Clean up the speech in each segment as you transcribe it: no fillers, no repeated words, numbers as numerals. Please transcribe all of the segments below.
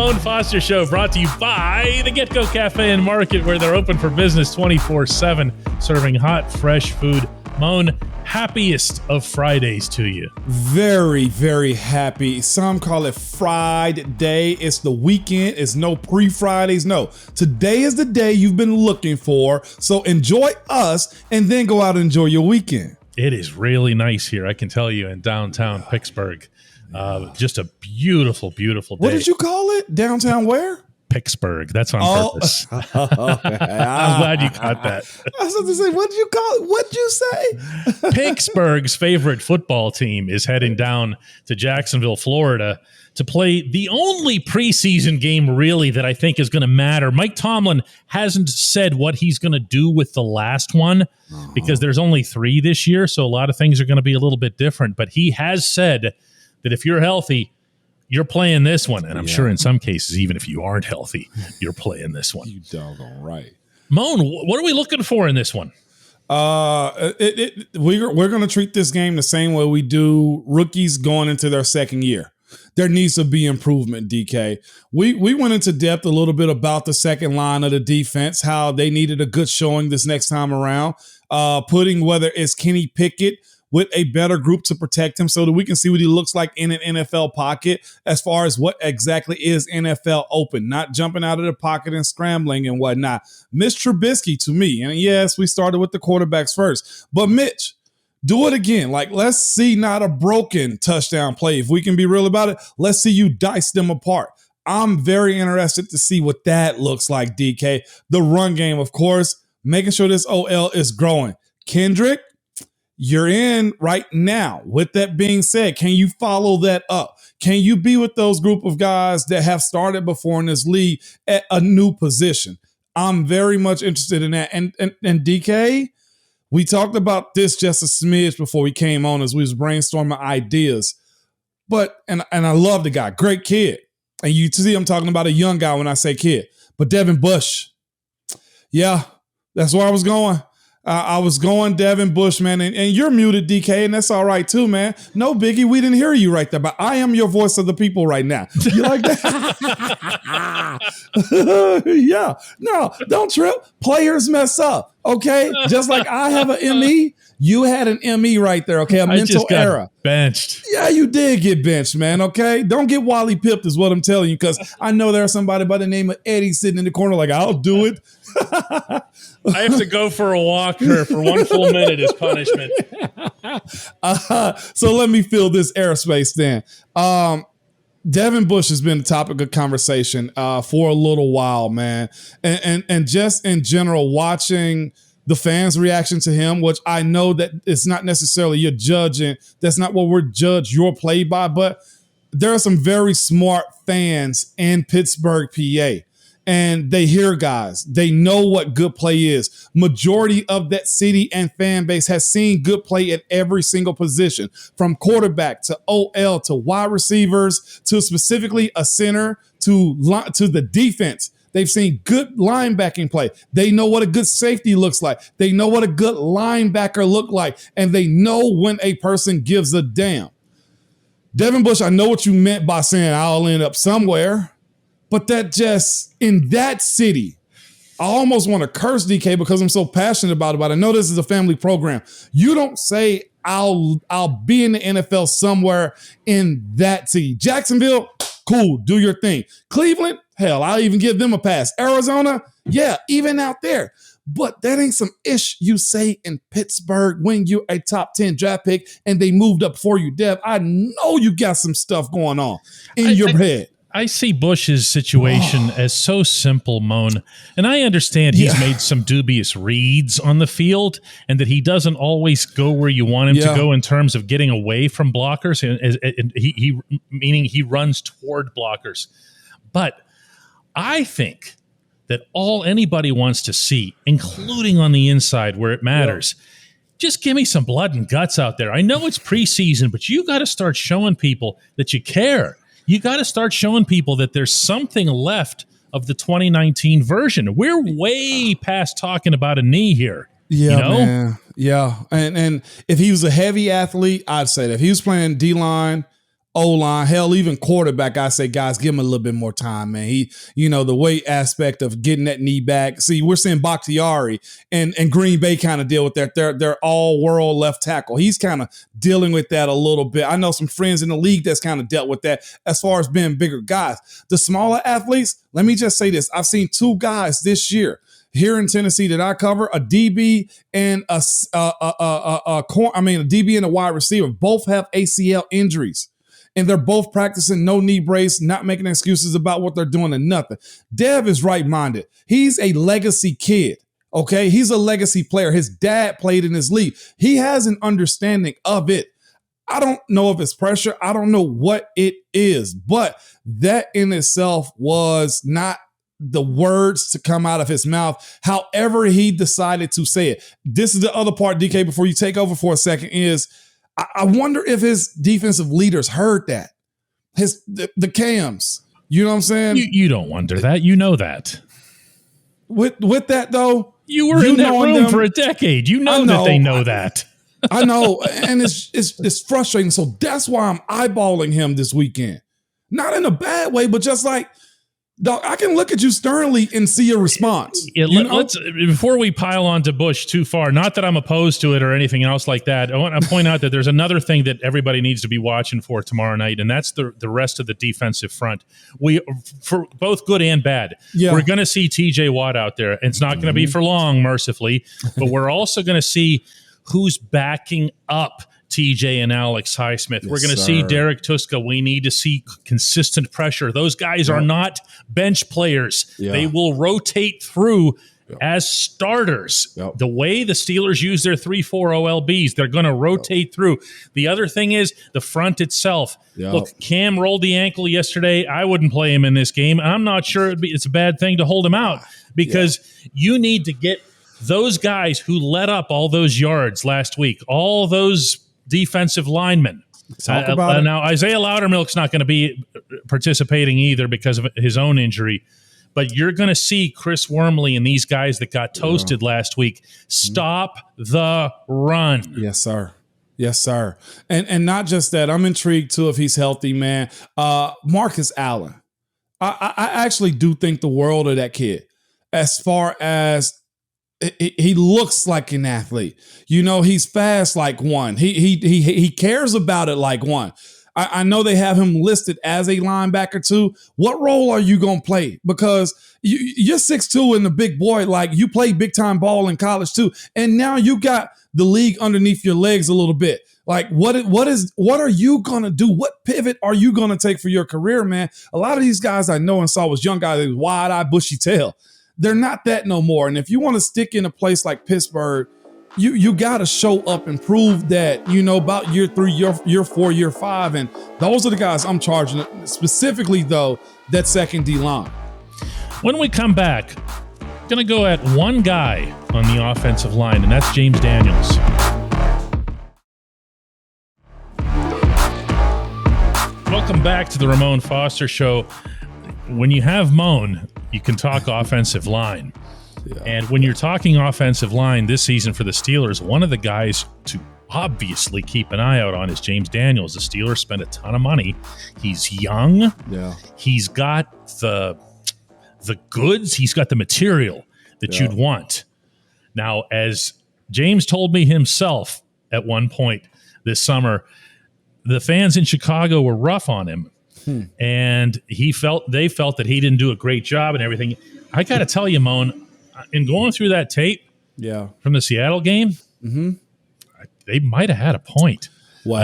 Ramon Foster Show, brought to you by the Get Go Cafe and Market, where they're open for business 24/7, serving hot, fresh food. Mon, happiest of Fridays to you. Very, very happy. Some call it Friday. It's the weekend. It's no pre-Fridays. No, today is the day you've been looking for. So enjoy us and then go out and enjoy your weekend. It is really nice here, I can tell you, in downtown Pittsburgh. Just a beautiful, beautiful day. What did you call it? Downtown where? Pittsburgh. That's on purpose. I'm glad you caught that. I was about to say, what did you call it? What'd you say? Pittsburgh's favorite football team is heading down to Jacksonville, Florida, to play the only preseason game really that I think is going to matter. Mike Tomlin hasn't said what he's going to do with the last one because there's only 3 this year, so a lot of things are going to be a little bit different. But he has said that if you're healthy, you're playing this one. And I'm sure in some cases, even if you aren't healthy, you're playing this one. You doggone right. Mon, what are we looking for in this one? We're going to treat this game the same way we do rookies going into their second year. There needs to be improvement, DK. We went into depth a little bit about the second line of the defense, how they needed a good showing this next time around, putting whether it's Kenny Pickett with a better group to protect him so that we can see what he looks like in an NFL pocket as far as what exactly is NFL open, not jumping out of the pocket and scrambling and whatnot. Mitch Trubisky to me, and yes, we started with the quarterbacks first, but Mitch, do it again. Like, let's see not a broken touchdown play. If we can be real about it, let's see you dice them apart. I'm very interested to see what that looks like, DK. The run game, of course, making sure this OL is growing. Kendrick, you're in right now. With that being said, can you follow that up? Can you be with those group of guys that have started before in this league at a new position? I'm very much interested in that. And DK, we talked about this just a smidge before we came on as we was brainstorming ideas. But, and I love the guy, great kid. And you see I'm talking about a young guy when I say kid. But Devin Bush, yeah, that's where I was going. I was going Devin Bush, man, and you're muted, DK, and that's all right too, man. No biggie, we didn't hear you right there, but I am your voice of the people right now. You like that? Yeah, no, don't trip. Players mess up, okay? Just like I have an ME, you had an ME right there, okay? A mental error. Benched. Yeah, you did get benched, man, okay? Don't get Wally Pipped is what I'm telling you, because I know there's somebody by the name of Eddie sitting in the corner like, I'll do it. I have to go for a walk for 1 full minute as punishment. So let me fill this airspace then. Devin Bush has been the topic of conversation for a little while, man. And just in general, watching the fans' reaction to him, which I know that it's not necessarily you're judging. That's not what we're judged your play by, but there are some very smart fans in Pittsburgh, PA. And they hear guys. They know what good play is. Majority of that city and fan base has seen good play at every single position, from quarterback to OL to wide receivers to specifically a center to the defense. They've seen good linebacking play. They know what a good safety looks like. They know what a good linebacker look like. And they know when a person gives a damn. Devin Bush, I know what you meant by saying I'll end up somewhere. But that just, in that city, I almost want to curse DK because I'm so passionate about it. But I know this is a family program. You don't say I'll be in the NFL somewhere in that city. Jacksonville, cool, do your thing. Cleveland, hell, I'll even give them a pass. Arizona, yeah, even out there. But that ain't some ish you say in Pittsburgh when you're a top 10 draft pick and they moved up for you, Dev. I know you got some stuff going on in your head. I see Bush's situation as so simple, Mon, and I understand he's made some dubious reads on the field and that he doesn't always go where you want him to go in terms of getting away from blockers, and meaning he runs toward blockers. But I think that all anybody wants to see, including on the inside where it matters, just give me some blood and guts out there. I know it's preseason, but you got to start showing people that you care. You got to start showing people that there's something left of the 2019 version. We're way past talking about a knee here. Yeah, you know? Man. Yeah. And if he was a heavy athlete, I'd say that. If he was playing D-line, O-line, hell, even quarterback, I say, guys, give him a little bit more time, man. He, the weight aspect of getting that knee back. See, we're seeing Bakhtiari and Green Bay kind of deal with that. They're all-world left tackle. He's kind of dealing with that a little bit. I know some friends in the league that's kind of dealt with that as far as being bigger guys. The smaller athletes, let me just say this. I've seen two guys this year here in Tennessee that I cover, a DB and a DB and a wide receiver. Both have ACL injuries. And they're both practicing no knee brace, not making excuses about what they're doing and nothing. Dev is right-minded. He's a legacy kid, okay? He's a legacy player. His dad played in his league. He has an understanding of it. I don't know if it's pressure. I don't know what it is. But that in itself was not the words to come out of his mouth. However he decided to say it. This is the other part, DK, before you take over for a second, is I wonder if his defensive leaders heard that. The cams. You know what I'm saying? You don't wonder that. You know that. With that, though. You were in that room for a decade. You know that they know that. I know. And it's frustrating. So that's why I'm eyeballing him this weekend. Not in a bad way, but just like, dog, I can look at you sternly and see a response. Yeah, let's before we pile on to Bush too far, not that I'm opposed to it or anything else like that. I want to point out that there's another thing that everybody needs to be watching for tomorrow night, and that's the rest of the defensive front. We, for both good and bad, we're going to see TJ Watt out there. And it's not going to be for long, mercifully, but we're also going to see who's backing up TJ and Alex Highsmith. We're going to see Derek Tuska. We need to see consistent pressure. Those guys are not bench players. They will rotate through as starters. The way the Steelers use their 3-4 OLBs, they're going to rotate through. The other thing is the front itself. Look, Cam rolled the ankle yesterday. I wouldn't play him in this game. I'm not sure it's a bad thing to hold him out because you need to get those guys who let up all those yards last week, all those defensive linemen. Now, Isaiah Loudermilk's not going to be participating either because of his own injury, but you're going to see Chris Wormley and these guys that got toasted last week stop the run. Yes, sir. Yes, sir. And not just that. I'm intrigued, too, if he's healthy, man. Marcus Allen. I actually do think the world of that kid as far as he looks like an athlete. He's fast like one. He cares about it like one. I know they have him listed as a linebacker too. What role are you going to play? Because you're 6'2" and the big boy, like you play big time ball in college too. And now you got the league underneath your legs a little bit. Like what are you going to do? What pivot are you going to take for your career, man? A lot of these guys I know and saw was young guys with wide-eyed, bushy tail. They're not that no more. And if you want to stick in a place like Pittsburgh, you got to show up and prove that, about year 3, year 4, year 5. And those are the guys I'm charging, specifically, though, that second D line. When we come back, going to go at one guy on the offensive line, and that's James Daniels. Welcome back to the Ramon Foster Show. When you have Moan, you can talk offensive line. And when you're talking offensive line this season for the Steelers, one of the guys to obviously keep an eye out on is James Daniels. The Steelers spent a ton of money. He's young. He's got the goods. He's got the material that you'd want. Now, as James told me himself at one point this summer, the fans in Chicago were rough on him. And they felt that he didn't do a great job and everything. I got to tell you, Moan, in going through that tape from the Seattle game, they might have had a point. Wow.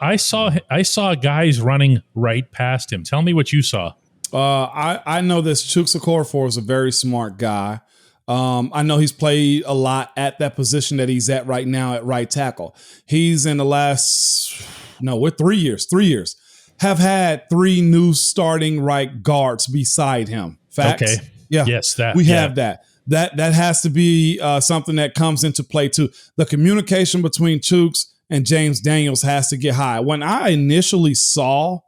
I saw guys running right past him. Tell me what you saw. I know this Chuks Okorafor is a very smart guy. I know he's played a lot at that position that he's at right now at right tackle. He's in the last, we're 3 years, have had 3 new starting right guards beside him. Facts? Okay. Yeah. Yes, we have that. That has to be something that comes into play too. The communication between Chuks and James Daniels has to get high. When I initially saw,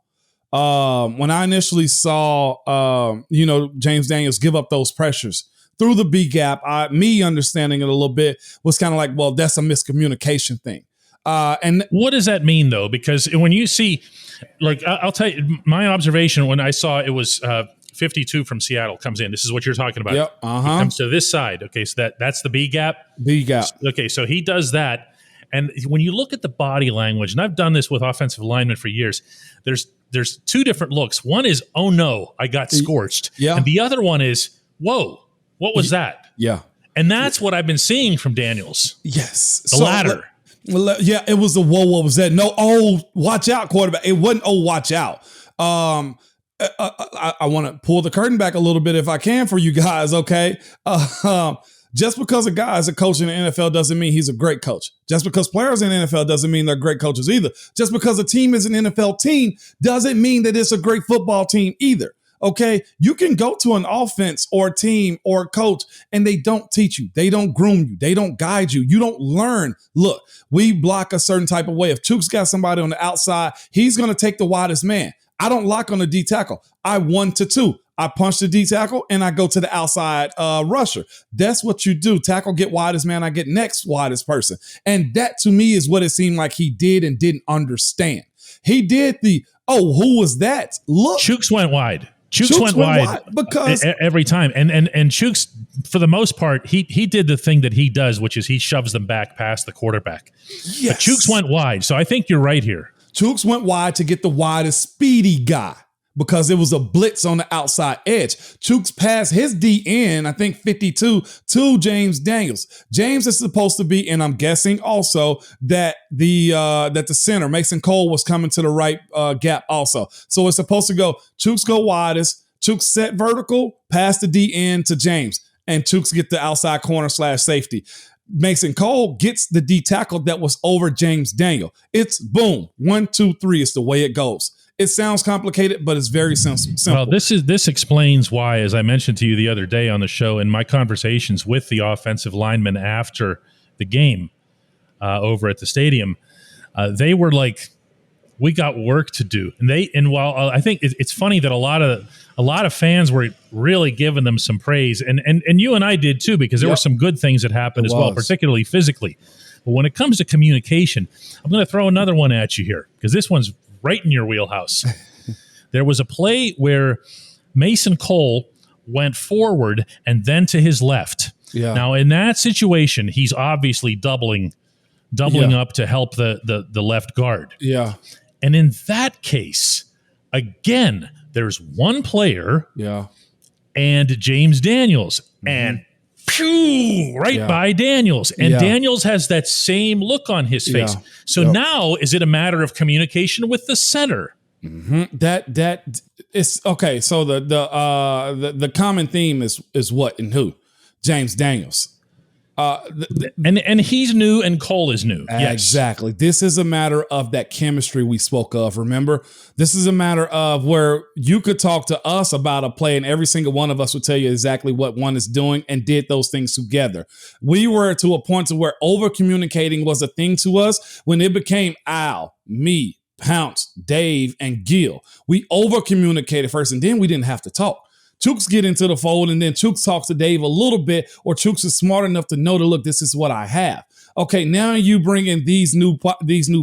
James Daniels give up those pressures through the B gap, me understanding it a little bit was kind of like, well, that's a miscommunication thing. And what does that mean, though? Because when you see, like, I'll tell you, my observation when I saw it was 52 from Seattle comes in. This is what you're talking about. Yep. He comes to this side. Okay, so that's the B gap. B gap. Okay, so he does that. And when you look at the body language, and I've done this with offensive linemen for years, there's two different looks. One is, oh no, I got scorched. Yeah. And the other one is, whoa, what was that? Yeah. And that's what I've been seeing from Daniels. Yes. The latter. Well, yeah, it was the whoa, what was that? No, oh, watch out, quarterback. It wasn't, oh, watch out. I want to pull the curtain back a little bit if I can for you guys, okay? Just because a guy is a coach in the NFL doesn't mean he's a great coach. Just because players in the NFL doesn't mean they're great coaches either. Just because a team is an NFL team doesn't mean that it's a great football team either. Okay, you can go to an offense or a team or a coach and they don't teach you. They don't groom you. They don't guide you. You don't learn. Look, we block a certain type of way. If Chooks got somebody on the outside, he's going to take the widest man. I don't lock on the D tackle. I 1-2. I punch the D tackle and I go to the outside rusher. That's what you do. Tackle, get widest man. I get next widest person. And that to me is what it seemed like he did and didn't understand. He did who was that? Look. Chooks went wide. Chooks went wide because every time. And Chooks, for the most part, he did the thing that he does, which is he shoves them back past the quarterback. Yes. But Chooks went wide. So I think you're right here. Chooks went wide to get the widest, speedy guy because it was a blitz on the outside edge. Chooks passed his DN, I think 52, to James Daniels. James is supposed to be, and I'm guessing also that the center, Mason Cole, was coming to the right gap also. So it's supposed to go, Chooks go widest, Chooks set vertical, pass the DN to James, and Chooks get the outside corner / safety. Mason Cole gets the D tackle that was over James Daniel. It's boom, 1, 2, 3. It's the way it goes. It sounds complicated, but it's very simple. Well, this explains why, as I mentioned to you the other day on the show, in my conversations with the offensive linemen after the game over at the stadium, they were like, "We got work to do." And while I think it's funny that a lot of fans were really giving them some praise, and you and I did too, because there were some good things that happened as well, particularly physically. But when it comes to communication, I'm going to throw another one at you here because this one's right in your wheelhouse. There was a play where Mason Cole went forward and then to his left. Yeah. Now, in that situation, he's obviously doubling up to help the left guard. Yeah. And in that case, again, there's one player and James Daniels. And by Daniels. And Daniels has that same look on his face. So now is it a matter of communication with the center? That is okay. So the common theme is what and who? James Daniels. And he's new and Cole is new. Exactly. Yes. This is a matter of that chemistry we spoke of. Remember, this is a matter of where you could talk to us about a play and every single one of us would tell you exactly what one is doing and did those things together. We were to a point to where over communicating was a thing to us when it became Al, me, Pounce, Dave, and Gil. We over communicated first and then we didn't have to talk. Chooks get into the fold and then Chooks talks to Dave a little bit, or Chooks is smart enough to know to look, this is what I have. Okay, now you bring in these new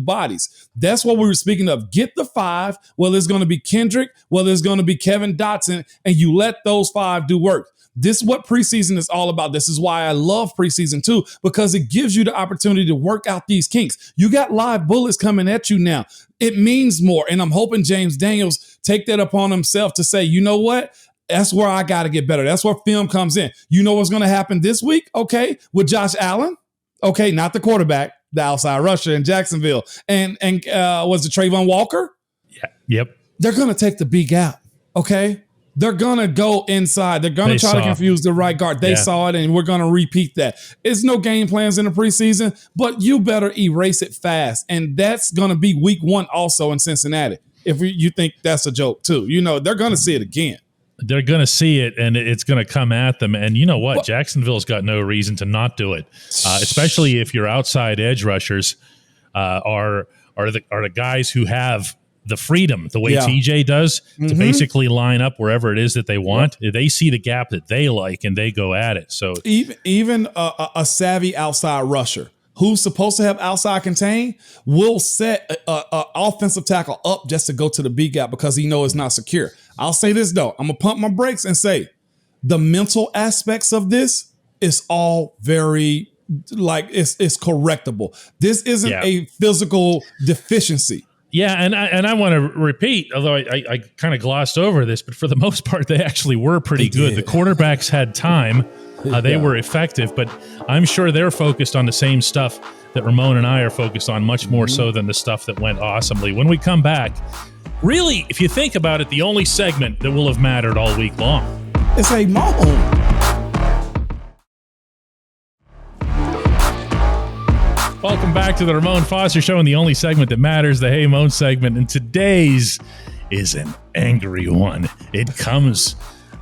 bodies. That's what we were speaking of. Get the 5. Well, there's going to be Kendrick. Well, there's going to be Kevin Dotson, and you let those 5 do work. This is what preseason is all about. This is why I love preseason too, because it gives you the opportunity to work out these kinks. You got live bullets coming at you now. It means more, and I'm hoping James Daniels take that upon himself to say, you know what? That's where I got to get better. That's where film comes in. You know what's going to happen this week? Okay, with Josh Allen. Okay, not the quarterback, the outside rusher in Jacksonville. And was it Trayvon Walker? Yeah. Yep. They're going to take the big out. Okay, they're going to go inside. They're going to try to confuse the right guard. They saw it, and we're going to repeat that. It's no game plans in the preseason, but you better erase it fast. And that's going to be week 1 also in Cincinnati. If you think that's a joke too, you know they're going to see it again. They're going to see it, and it's going to come at them. And you know what? Jacksonville's got no reason to not do it, especially if your outside edge rushers are the guys who have the freedom, the way TJ does, to basically line up wherever it is that they want. They see the gap that they like, and they go at it. So even a savvy outside rusher who's supposed to have outside contain will set a offensive tackle up just to go to the B gap because he knows it's not secure. I'll say this though. I'm gonna pump my brakes and say the mental aspects of this is all very it's correctable. This isn't a physical deficiency. Yeah, and I want to repeat, although I kind of glossed over this, but for the most part, they actually were pretty good. The quarterbacks had time. They were effective, but I'm sure they're focused on the same stuff that Ramon and I are focused on, much more so than the stuff that went awesomely. When we come back, really, if you think about it, the only segment that will have mattered all week long. It's HEY MON. Welcome back to the Ramon Foster Show and the only segment that matters, the HEY MON segment. And today's is an angry one. It comes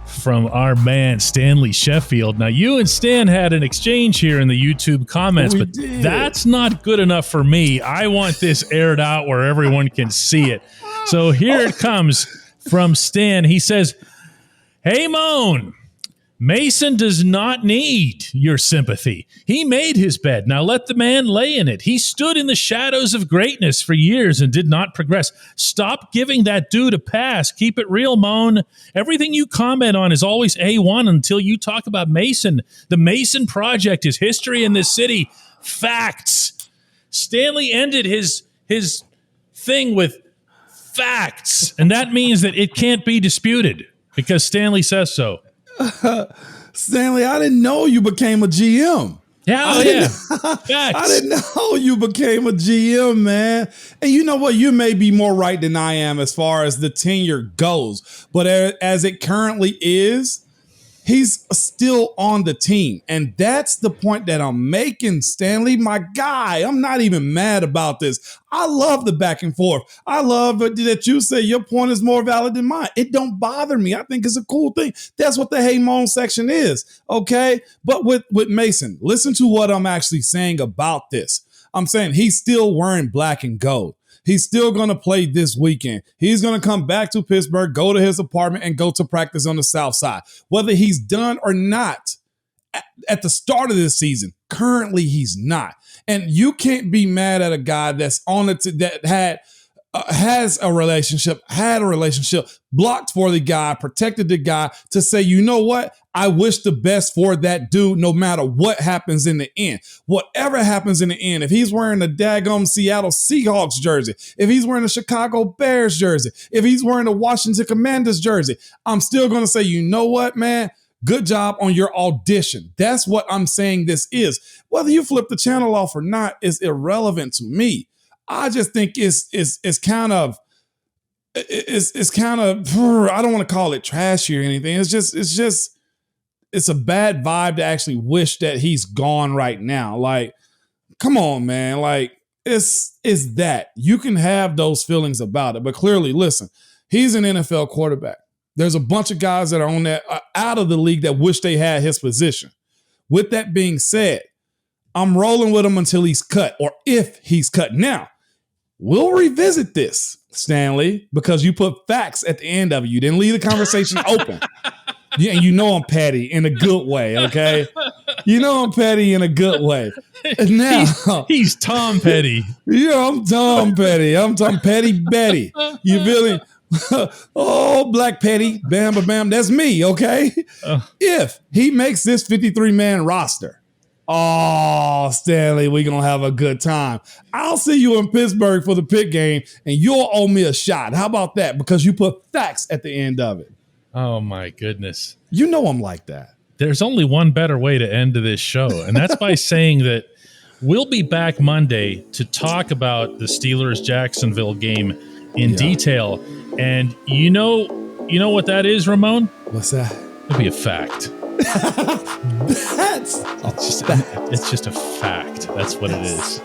from our man, Stanley Sheffield. Now, you and Stan had an exchange here in the YouTube comments, but that's not good enough for me. I want this aired out where everyone can see it. So here it comes from Stan. He says, "Hey, Mon, Mason does not need your sympathy. He made his bed. Now let the man lay in it. He stood in the shadows of greatness for years and did not progress. Stop giving that dude a pass. Keep it real, Mon. Everything you comment on is always A1 until you talk about Mason. The Mason Project is history in this city. Facts." Stanley ended his thing with facts, and that means that it can't be disputed because Stanley says so. Stanley, I didn't know you became a GM. I didn't know you became a GM, man. And you know what? You may be more right than I am as far as the tenure goes. But as it currently is, he's still on the team. And that's the point that I'm making, Stanley, my guy. I'm not even mad about this. I love the back and forth. I love that you say your point is more valid than mine. It don't bother me. I think it's a cool thing. That's what the HEY MON section is, okay? But with Mason, listen to what I'm actually saying about this. I'm saying he's still wearing black and gold. He's still going to play this weekend. He's going to come back to Pittsburgh, go to his apartment, and go to practice on the south side. Whether he's done or not at the start of this season, currently he's not. And you can't be mad at a guy that's on it that had a relationship, blocked for the guy, protected the guy, to say, you know what? I wish the best for that dude no matter what happens in the end. Whatever happens in the end, if he's wearing a daggum Seattle Seahawks jersey, if he's wearing a Chicago Bears jersey, if he's wearing a Washington Commanders jersey, I'm still going to say, you know what, man? Good job on your audition. That's what I'm saying this is. Whether you flip the channel off or not is irrelevant to me. I just think it's kind of I don't want to call it trashy or anything. It's a bad vibe to actually wish that he's gone right now. Like, come on, man. Like, it's that. You can have those feelings about it, but clearly, listen, he's an NFL quarterback. There's a bunch of guys that are on that out of the league that wish they had his position. With that being said, I'm rolling with him until he's cut, or if he's cut. Now, we'll revisit this, Stanley, because you put facts at the end of it. You didn't leave the conversation open. Yeah, and you know I'm petty in a good way, okay? You know I'm petty in a good way. Now he's Tom Petty. Yeah, I'm Tom Petty. I'm Tom Petty Betty. You feeling? Oh, Black Petty, bam, bam, bam. That's me, okay? If he makes this 53-man roster, oh, Stanley, we're going to have a good time. I'll see you in Pittsburgh for the Pitt game, and you'll owe me a shot. How about that? Because you put facts at the end of it. Oh, my goodness. You know I'm like that. There's only one better way to end this show, and that's by saying that we'll be back Monday to talk about the Steelers-Jacksonville game in detail. And you know what that is, Ramon? What's that? It'll be a fact. It's just a fact. That's what it is.